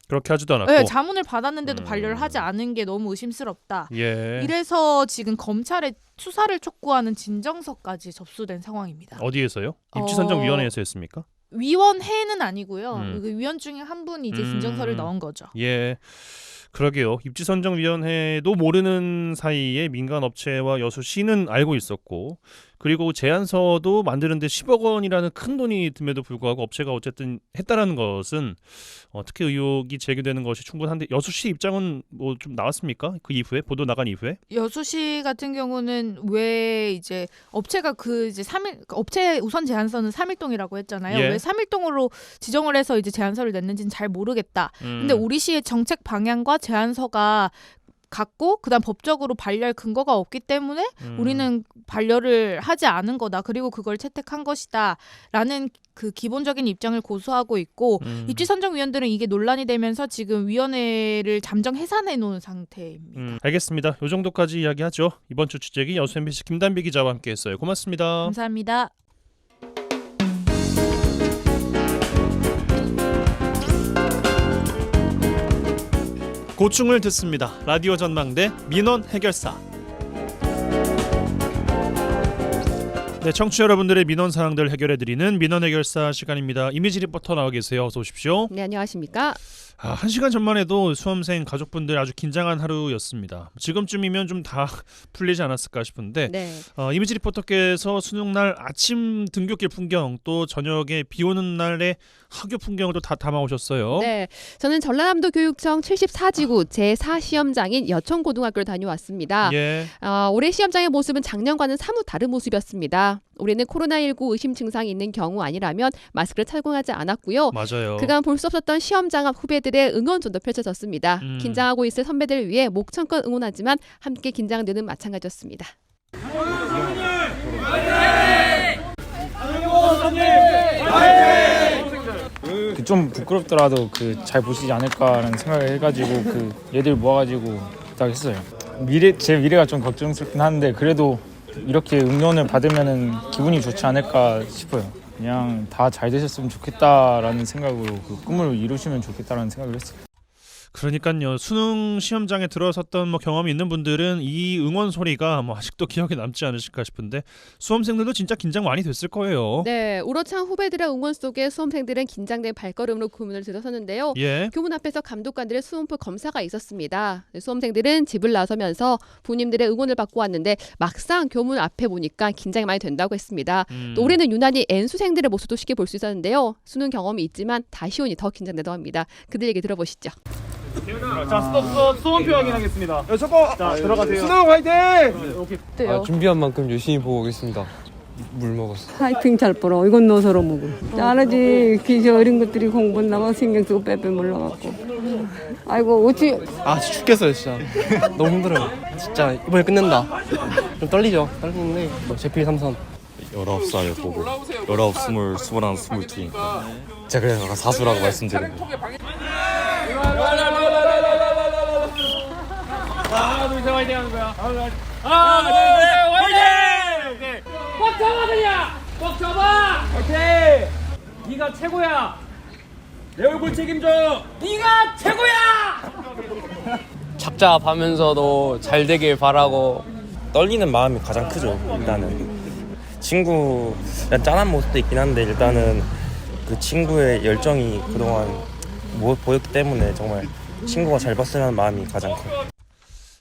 그렇게 하지도 않았고 네, 자문을 받았는데도 반려를 하지 않은 게 너무 의심스럽다. 예. 이래서 지금 검찰에 수사를 촉구하는 진정서까지 접수된 상황입니다. 어디에서요? 입지선정위원회에서 했습니까? 위원회는 아니고요. 그 위원 중에 한 분이 이제 진정서를 넣은 거죠. 예. 그러게요. 입지선정위원회도 모르는 사이에 민간업체와 여수시는 알고 있었고 그리고 제안서도 만드는데 10억 원이라는 큰 돈이 듦에도 불구하고 업체가 어쨌든 했다라는 것은 특혜 의혹이 제기되는 것이 충분한데 여수시 입장은 뭐 좀 나왔습니까? 그 이후에 보도 나간 이후에? 여수시 같은 경우는 왜 이제 업체가 그 이제 업체 우선 제안서는 3일동이라고 했잖아요. 예. 왜 3일동으로 지정을 해서 이제 제안서를 냈는지는 잘 모르겠다. 근데 우리 시의 정책 방향과 제안서가 갖고 그다음 법적으로 반려할 근거가 없기 때문에 우리는 반려를 하지 않은 거다. 그리고 그걸 채택한 것이다라는 그 기본적인 입장을 고수하고 있고 입지선정위원들은 이게 논란이 되면서 지금 위원회를 잠정 해산해 놓은 상태입니다. 알겠습니다. 이 정도까지 이야기하죠. 이번 주 취재기 여수 MBC 김단비 기자와 함께했어요. 고맙습니다. 감사합니다. 고충을 듣습니다. 라디오 전망대 민원 해결사. 네, 청취자 여러분들의 민원 사항들 해결해드리는 민원 해결사 시간입니다. 이미지 리포터 나와 계세요. 어서 오십시오. 네, 안녕하십니까? 1시간 전만 해도 수험생 가족분들 아주 긴장한 하루였습니다. 지금쯤이면 좀 다 풀리지 않았을까 싶은데 네. 이미지 리포터께서 수능날 아침 등굣길 풍경 또 저녁에 비 오는 날의 학교 풍경을 다 담아오셨어요. 네, 저는 전라남도 교육청 74지구 제4시험장인 여천고등학교를 다녀왔습니다. 예. 올해 시험장의 모습은 작년과는 사뭇 다른 모습이었습니다. 올해는 코로나19 의심 증상이 있는 경우 아니라면 마스크를 착용하지 않았고요. 맞아요. 그간 볼 수 없었던 시험장 앞 후배들의 응원전도 펼쳐졌습니다. 긴장하고 있을 선배들을 위해 목청껏 응원하지만 함께 긴장된 는 마찬가지였습니다. 좀 부끄럽더라도 잘 보시지 않을까라는 생각을 해가지고 얘들 모아가지고 딱 했어요. 제 미래가 좀 걱정스럽긴 한데 그래도 이렇게 응원을 받으면은 기분이 좋지 않을까 싶어요. 그냥 다 잘 되셨으면 좋겠다라는 생각으로 꿈을 이루시면 좋겠다라는 생각을 했어요. 그러니까요. 수능 시험장에 들어섰던 경험이 있는 분들은 이 응원 소리가 아직도 기억에 남지 않으실까 싶은데 수험생들도 진짜 긴장 많이 됐을 거예요. 네, 우러찬 후배들의 응원 속에 수험생들은 긴장된 발걸음으로 교문을 들어섰는데요. 예. 교문 앞에서 감독관들의 수험표 검사가 있었습니다. 수험생들은 집을 나서면서 부모님들의 응원을 받고 왔는데 막상 교문 앞에 보니까 긴장이 많이 된다고 했습니다. 또 올해는 유난히 N수생들의 모습도 쉽게 볼 수 있었는데요. 수능 경험이 있지만 다시 오니 더 긴장된다고 합니다. 그들 얘기 들어보시죠. 자, 수험표 확인하겠습니다. 자, 들어가세요. 수능 화이팅! 어때요? 준비한 만큼 열심히 보고 오겠습니다. 물 먹었어. 파이팅 잘 벌어. 이건 너 서로 먹어. 잘하지. 기저 어린 것들이 공부한다고 신경 쓰고 빼빼 몰라갖고. 아이고 어찌. 죽겠어요 진짜. 너무 힘들어요. 진짜 이번에 끝낸다. 좀 떨리죠. 떨리는데 제필 3선. 19살 보고 19, 20, 21, 22니까 제가 그래서 아까 사수라고 말씀드린 거예요. 하나, 둘, 셋 화이팅 하는 거야. 하나, 둘, 셋 화이팅! 꽉 잡아 그냥! 꽉 잡아! 오케이! 네가 최고야! 내 얼굴 책임져! 네가 최고야! 착잡하면서도 잘 되길 바라고. 떨리는 마음이 가장 크죠. 일단은 친구랑 짠한 모습도 있긴 한데 일단은 그 친구의 열정이 그동안 보였기 때문에 정말 친구가 잘 봤으면 마음이 가장 커요.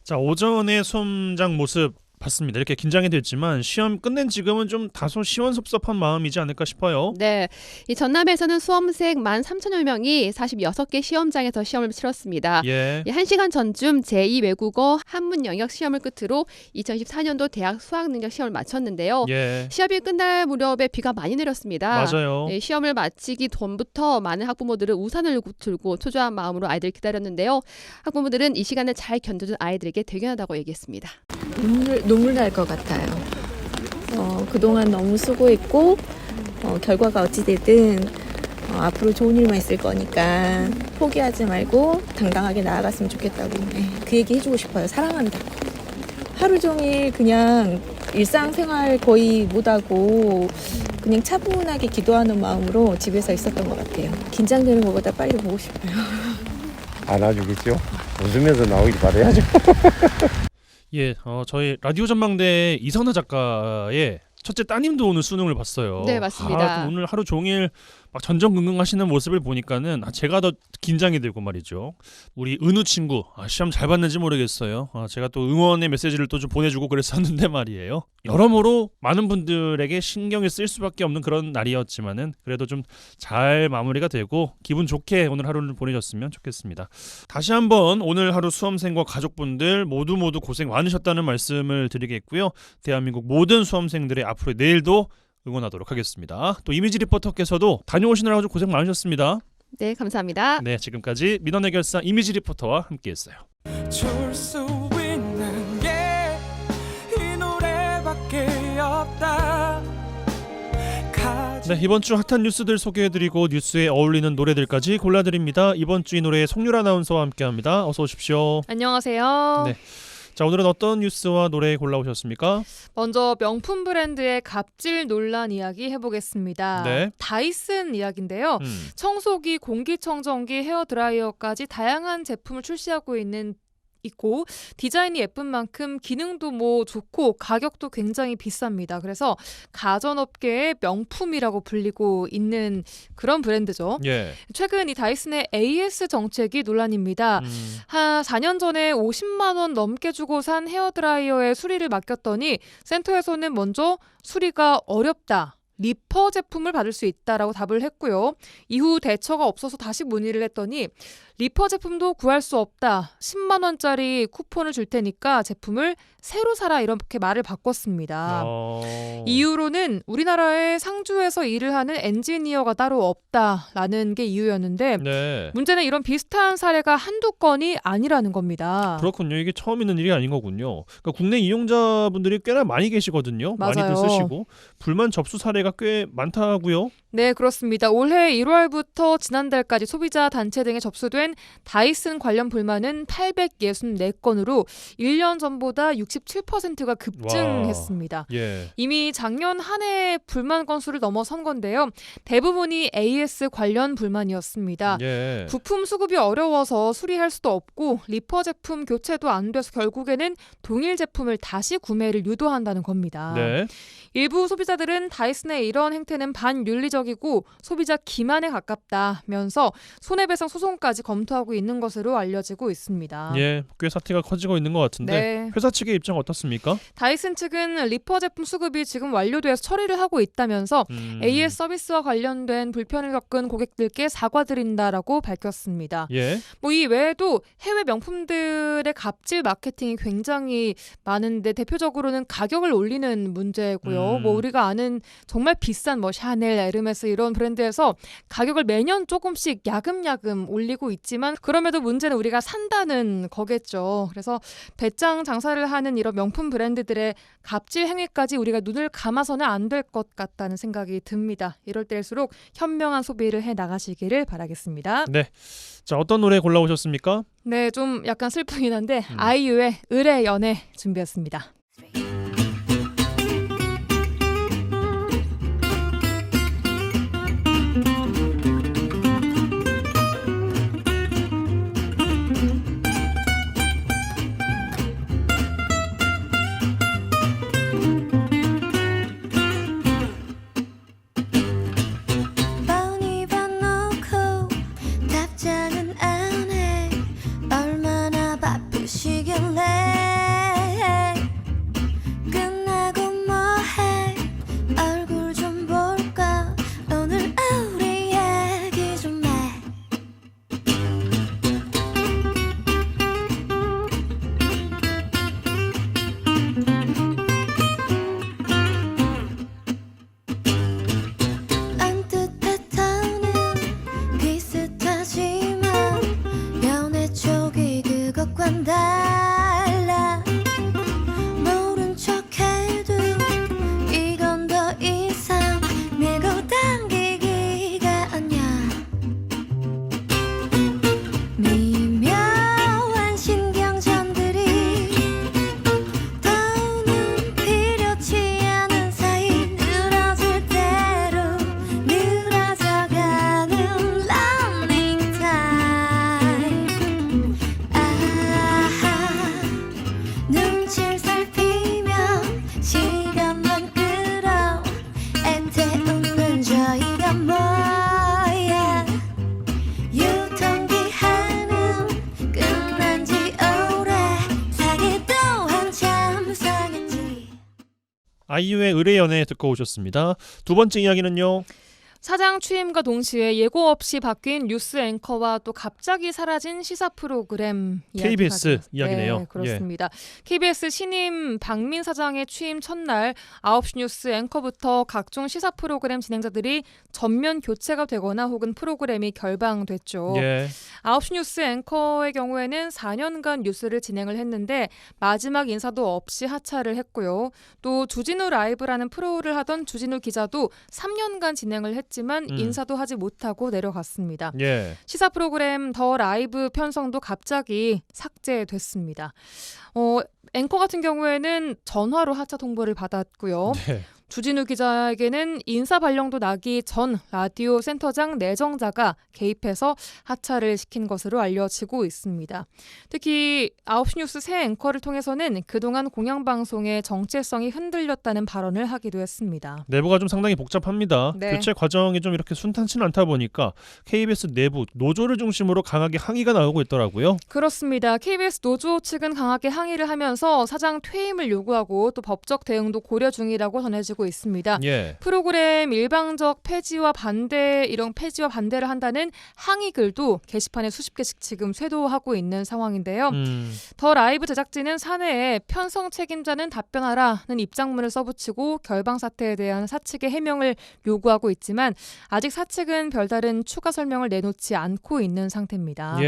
자, 오전에 수험장 모습 봤습니다. 이렇게 긴장이 됐지만 시험 끝낸 지금은 좀 다소 시원섭섭한 마음이지 않을까 싶어요. 네, 이 전남에서는 수험생 13,000여 명이 46개 시험장에서 시험을 치렀습니다. 예. 1시간 전쯤 제2외국어 한문 영역 시험을 끝으로 2024년도 대학 수학능력 시험을 마쳤는데요. 예. 시험이 끝날 무렵에 비가 많이 내렸습니다. 맞아요. 네, 시험을 마치기 전부터 많은 학부모들은 우산을 들고 초조한 마음으로 아이들을 기다렸는데요. 학부모들은 이 시간을 잘 견뎌준 아이들에게 대견하다고 얘기했습니다. 눈물 날 것 같아요. 그동안 너무 수고했고 결과가 어찌 되든 앞으로 좋은 일만 있을 거니까 포기하지 말고 당당하게 나아갔으면 좋겠다고 그 얘기 해주고 싶어요. 사랑한다고. 하루 종일 그냥 일상생활 거의 못하고 그냥 차분하게 기도하는 마음으로 집에서 있었던 것 같아요. 긴장되는 것보다 빨리 보고 싶어요. 안아주겠죠? 웃으면서 나오길 바라야죠. 예, 저희 라디오 전망대 이선아 작가의 첫째 따님도 오늘 수능을 봤어요. 네, 맞습니다. 오늘 하루 종일 막 전전긍긍하시는 모습을 보니까는 제가 더 긴장이 되고 말이죠. 우리 은우 친구 시험 잘 봤는지 모르겠어요. 제가 또 응원의 메시지를 또 좀 보내주고 그랬었는데 말이에요. 여러모로 많은 분들에게 신경이 쓸 수밖에 없는 그런 날이었지만은 그래도 좀 잘 마무리가 되고 기분 좋게 오늘 하루를 보내셨으면 좋겠습니다. 다시 한번 오늘 하루 수험생과 가족분들 모두 고생 많으셨다는 말씀을 드리겠고요. 대한민국 모든 수험생들의 앞으로 내일도 응원하도록 하겠습니다. 또 이미지 리포터께서도 다녀오시느라고 고생 많으셨습니다. 네, 감사합니다. 네, 지금까지 민원 해결사 이미지 리포터와 함께했어요. 좋을 수 네, 이번 주 핫한 뉴스들 소개해드리고 뉴스에 어울리는 노래들까지 골라드립니다. 이번 주 이 노래 송유라 아나운서와 함께합니다. 어서 오십시오. 안녕하세요. 네. 자, 오늘은 어떤 뉴스와 노래 골라오셨습니까? 먼저 명품 브랜드의 갑질 논란 이야기 해보겠습니다. 네. 다이슨 이야기인데요. 청소기, 공기청정기, 헤어드라이어까지 다양한 제품을 출시하고 있고 디자인이 예쁜 만큼 기능도 뭐 좋고 가격도 굉장히 비쌉니다. 그래서 가전업계의 명품이라고 불리고 있는 그런 브랜드죠. 예. 최근 이 다이슨의 AS 정책이 논란입니다. 한 4년 전에 50만 원 넘게 주고 산 헤어드라이어의 수리를 맡겼더니 센터에서는 먼저 수리가 어렵다. 리퍼 제품을 받을 수 있다라고 답을 했고요. 이후 대처가 없어서 다시 문의를 했더니 리퍼 제품도 구할 수 없다. 10만 원짜리 쿠폰을 줄 테니까 제품을 새로 사라 이렇게 말을 바꿨습니다. 이유로는 우리나라에 상주에서 일을 하는 엔지니어가 따로 없다라는 게 이유였는데 네. 문제는 이런 비슷한 사례가 한두 건이 아니라는 겁니다. 그렇군요. 이게 처음 있는 일이 아닌 거군요. 그러니까 국내 이용자분들이 꽤나 많이 계시거든요. 맞아요. 많이들 쓰시고 불만 접수 사례가 꽤 많다고요? 네, 그렇습니다. 올해 1월부터 지난달까지 소비자 단체 등에 접수된 다이슨 관련 불만은 864건으로 1년 전보다 67%가 급증했습니다. 예. 이미 작년 한 해 불만 건수를 넘어선 건데요. 대부분이 AS 관련 불만이었습니다. 예. 부품 수급이 어려워서 수리할 수도 없고 리퍼 제품 교체도 안 돼서 결국에는 동일 제품을 다시 구매를 유도한다는 겁니다. 네. 일부 소비자들은 다이슨의 이런 행태는 반윤리적이고 소비자 기만에 가깝다면서 손해배상 소송까지 검토하고 있는 것으로 알려지고 있습니다. 예, 꽤 사태가 커지고 있는 것 같은데 네. 회사 측의 입장 어떻습니까? 다이슨 측은 리퍼 제품 수급이 지금 완료돼서 처리를 하고 있다면서 AS 서비스와 관련된 불편을 겪은 고객들께 사과드린다라고 밝혔습니다. 예. 뭐 이 외에도 해외 명품들의 갑질 마케팅이 굉장히 많은데 대표적으로는 가격을 올리는 문제고요. 뭐 우리가 아는 정말 비싼 뭐 샤넬, 에르메스 이런 브랜드에서 가격을 매년 조금씩 야금야금 올리고 있지만 그럼에도 문제는 우리가 산다는 거겠죠. 그래서 배짱 장사를 하는 이런 명품 브랜드들의 갑질 행위까지 우리가 눈을 감아서는 안 될 것 같다는 생각이 듭니다. 이럴 때일수록 현명한 소비를 해 나가시기를 바라겠습니다. 네. 자, 어떤 노래 골라오셨습니까? 네, 좀 약간 슬프긴 한데 아이유의 을의 연애 준비했습니다. 뻔히 봐놓고 답장은 안 해. 얼마나 바쁘시길래. 끝나고 뭐해. 얼굴 좀 볼까. 오늘 우리 얘기 좀 해. 언뜻했다는 비슷하지만 연애 쪽이 그것과는 달라. 모른 척해도 이건 더 이상 밀고 당기기가 아니야. 미묘한 신경전들이 더는 필요치 않은 사이 늘어질 대로 늘어져가는 러닝 타임. 아하, 눈치를 살피며 시간만 끌어 애태우는 저희가 뭐야. 유통기한은 끝난 지 오래. 사기도 한참 상했지. 아이유의 을의 연애 듣고 오셨습니다. 두 번째 이야기는요. 사장 취임과 동시에 예고 없이 바뀐 뉴스 앵커와 또 갑자기 사라진 시사 프로그램 KBS 이야기네요. 네, 그렇습니다. KBS 신임 박민 사장의 취임 첫날 9시 뉴스 앵커부터 각종 시사 프로그램 진행자들이 전면 교체가 되거나 혹은 프로그램이 결방됐죠. 9시 뉴스 앵커의 경우에는 4년간 뉴스를 진행을 했는데 마지막 인사도 없이 하차를 했고요. 또 주진우 라이브라는 프로를 하던 주진우 기자도 3년간 진행을 했지만 인사도 하지 못하고 내려갔습니다. 시사 프로그램 더 라이브 편성도 갑자기 삭제됐습니다. 앵커 같은 경우에는 전화로 하차 통보를 받았고요. 주진우 기자에게는 인사 발령도 나기 전 라디오 센터장 내정자가 개입해서 하차를 시킨 것으로 알려지고 있습니다. 특히 9시 뉴스 새 앵커를 통해서는 그동안 공영방송의 정체성이 흔들렸다는 발언을 하기도 했습니다. 내부가 좀 상당히 복잡합니다. 네. 교체 과정이 좀 이렇게 순탄치는 않다 보니까 KBS 내부 노조를 중심으로 강하게 항의가 나오고 있더라고요. 그렇습니다. KBS 노조 측은 강하게 항의를 하면서 사장 퇴임을 요구하고 또 법적 대응도 고려 중이라고 전해지고 있습니다. 프로그램 일방적 폐지와 반대를 한다는 항의글도 게시판에 수십 개씩 지금 쇄도하고 있는 상황인데요. 더 라이브 제작진은 사내에 편성 책임자는 답변하라는 입장문을 써붙이고 결방 사태에 대한 사측의 해명을 요구하고 있지만 아직 사측은 별다른 추가 설명을 내놓지 않고 있는 상태입니다.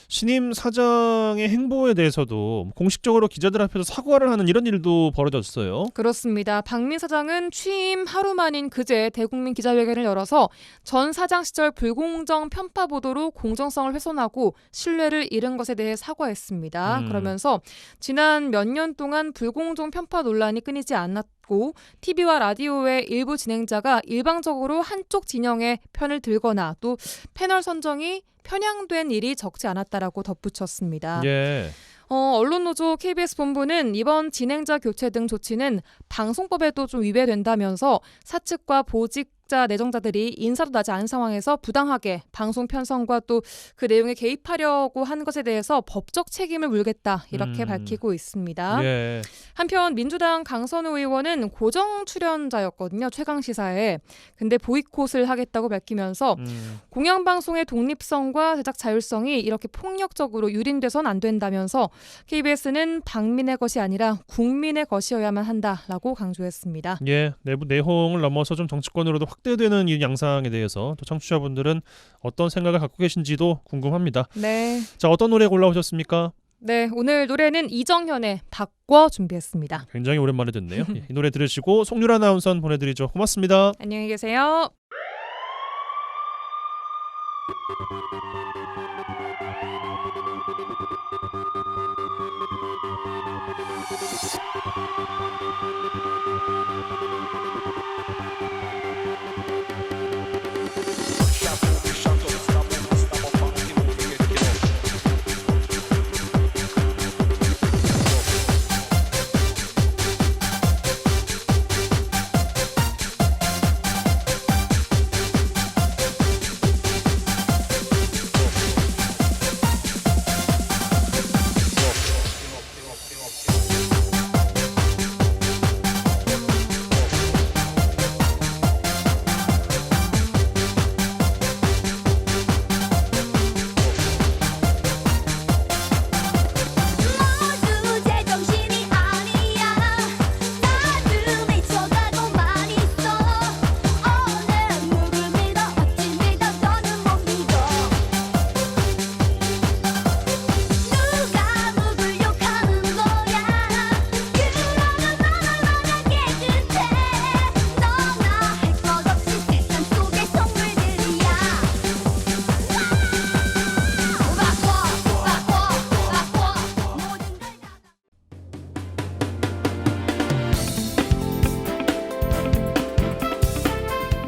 신임 사장의 행보에 대해서도 공식적으로 기자들 앞에서 사과를 하는 이런 일도 벌어졌어요. 그렇습니다. 박민 사장은 취임 하루 만인 그제 대국민 기자회견을 열어서 전 사장 시절 불공정 편파 보도로 공정성을 훼손하고 신뢰를 잃은 것에 대해 사과했습니다. 그러면서 지난 몇 년 동안 불공정 편파 논란이 끊이지 않았고 TV와 라디오의 일부 진행자가 일방적으로 한쪽 진영의 편을 들거나 또 패널 선정이 편향된 일이 적지 않았다라고 덧붙였습니다. 언론노조 KBS 본부는 이번 진행자 교체 등 조치는 방송법에도 좀 위배된다면서 사측과 보직자 내정자들이 인사도 나지 않은 상황에서 부당하게 방송 편성과 또 그 내용에 개입하려고 한 것에 대해서 법적 책임을 물겠다 이렇게 밝히고 있습니다. 한편 민주당 강선우 의원은 고정 출연자였거든요. 최강시사에. 근데 보이콧을 하겠다고 밝히면서 공영방송의 독립성과 제작 자율성이 이렇게 폭력적으로 유린돼선 안 된다면서 KBS는 박민의 것이 아니라 국민의 것이어야만 한다라고 강조했습니다. 내부 내홍을 넘어서 좀 정치권으로도 확대되는 이 양상에 대해서 또 청취자분들은 어떤 생각을 갖고 계신지도 궁금합니다. 자, 어떤 노래 골라오셨습니까? 네, 오늘 노래는 이정현의 바꿔 준비했습니다. 굉장히 오랜만에 듣네요. 이 노래 들으시고 송유라 아나운서 보내드리죠. 고맙습니다. 안녕히 계세요.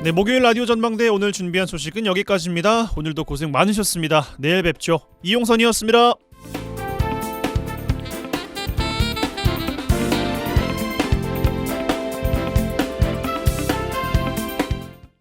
네, 목요일 라디오 전망대 오늘 준비한 소식은 여기까지입니다. 오늘도 고생 많으셨습니다. 내일 뵙죠. 이용선이었습니다.